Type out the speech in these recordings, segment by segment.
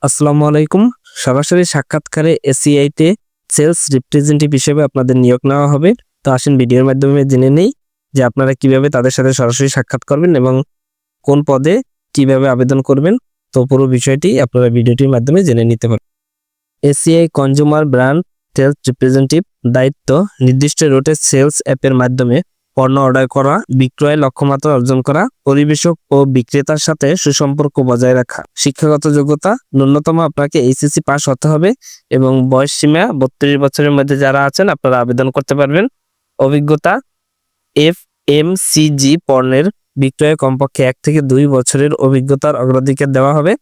আসসালামু আলাইকুম। সরাসরি সাক্ষাৎকারে এসিআইতে সেলস রিপ্রেজেন্টেটিভ হিসেবে আপনাদের নিয়োগ নেওয়া হবে। তো আসুন ভিডিওর মাধ্যমে জেনে নেই যে আপনারা কিভাবে তাদের সাথে সরাসরি সাক্ষাৎ করবেন এবং কোন পদে কিভাবে আবেদন করবেন। তো পুরো বিষয়টি আপনারা ভিডিওটির মাধ্যমে জেনে নিতে পারেন। ACI consumer brand sales representative দায়িত্ব নির্দিষ্ট রুটে সেলস অ্যাপের মাধ্যমে পণ্য অর্ডার করা, বিক্রয় লক্ষ্যমাত্রা অর্জন করা, পরিবেশক ও বিক্রেতার সাথে সুসম্পর্ক বজায় রাখা। শিক্ষাগত যোগ্যতা ন্যূনতম আপনাকে এইচএসসি পাস হতে হবে এবং বয়স সীমা 32 বছরের মধ্যে যারা আছেন আপনারা আবেদন করতে পারবেন। অভিজ্ঞতা এফএমসিজি পণ্যের বিক্রয়ে কমপক্ষে 1 থেকে 2 বছরের অভিজ্ঞতার অগ্রাধিকার দেওয়া হবে।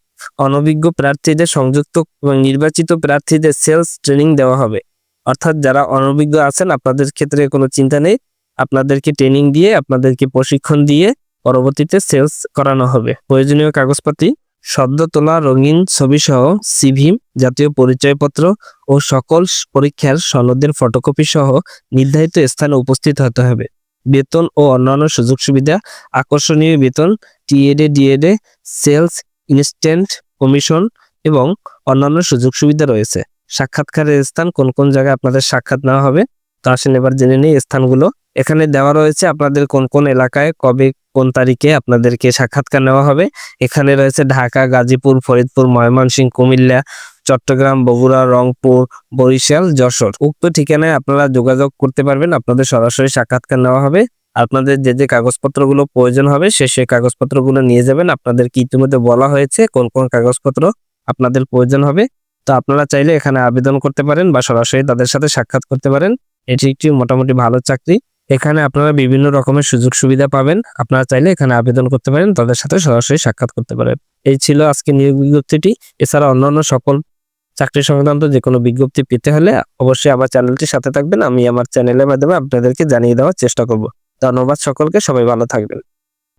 অনভিজ্ঞ প্রার্থীদের সংযুক্ত এবং নির্বাচিত প্রার্থীদের সেলস ট্রেনিং দেওয়া হবে। অর্থাৎ যারা অনভিজ্ঞ আছেন আপনাদের ক্ষেত্রে কোনো চিন্তা নেই, আপনাদেরকে ট্রেনিং দিয়ে আপনাদেরকে প্রশিক্ষণ দিয়ে পরবর্তীতে সেলস করানো হবে। প্রয়োজনীয় কাগজপাতি সদ্য তোলা রঙিন ছবিসহ সিভি, জাতীয় পরিচয়পত্র ও সকল পরীক্ষার সনদের ফটোকপি সহ নির্ধারিত স্থানে উপস্থিত হতে হবে। বেতন ও অন্যান্য সুযোগ সুবিধা আকর্ষণীয় বেতন, টিএডে ডিএডে, সেলস ইনস্ট্যান্ট কমিশন এবং অন্যান্য সুযোগ সুবিধা রয়েছে। সাক্ষাৎকারের স্থান কোন কোন জায়গায় আপনাদের সাক্ষাৎ নেওয়া হবে তা আসেন এবার জেনে নিই স্থানগুলো। এখানে দেওয়া রয়েছে আপনাদের কোন কোন এলাকায় কবে কোন তারিখে আপনাদেরকে সাক্ষাৎকার নেওয়া হবে। এখানে রয়েছে ঢাকা, গাজীপুর, ফরিদপুর, ময়মনসিংহ, কুমিল্লা, চট্টগ্রাম, বগুড়া, রংপুর, বরিশাল, যশোর। উক্ত ঠিকানায় আপনারা যোগাযোগ করতে পারবেন, আপনাদের সরাসরি সাক্ষাৎকার নেওয়া হবে। আপনাদের যে যে কাগজপত্রগুলো প্রয়োজন হবে সেই কাগজপত্রগুলো নিয়ে যাবেন। আপনাদেরকে ইতিমধ্যে বলা হয়েছে কোন কোন কাগজপত্র আপনাদের প্রয়োজন হবে। তো আপনারা চাইলে এখানে আবেদন করতে পারেন বা সরাসরি তাদের সাথে সাক্ষাৎ করতে পারেন। এটি একটি মোটামুটি ভালো চাকরি। এখানে আপনারা বিভিন্ন রকমের সুযোগ সুবিধা পাবেন। আপনারা চাইলে এখানে আবেদন করতে পারেন, তাদের সাথে সরাসরি সাক্ষাৎ করতে পারেন। এই ছিল আজকে নিয়োগ বিজ্ঞপ্তিটি। এছাড়া অন্যান্য সকল চাকরি সংক্রান্ত যে কোনো বিজ্ঞপ্তি পেতে হলে অবশ্যই আমার চ্যানেলটির সাথে থাকবেন। আমি আমার চ্যানেলের মাধ্যমে আপনাদেরকে জানিয়ে দেওয়ার চেষ্টা করব। ধন্যবাদ সকলকে, সবাই ভালো থাকবেন।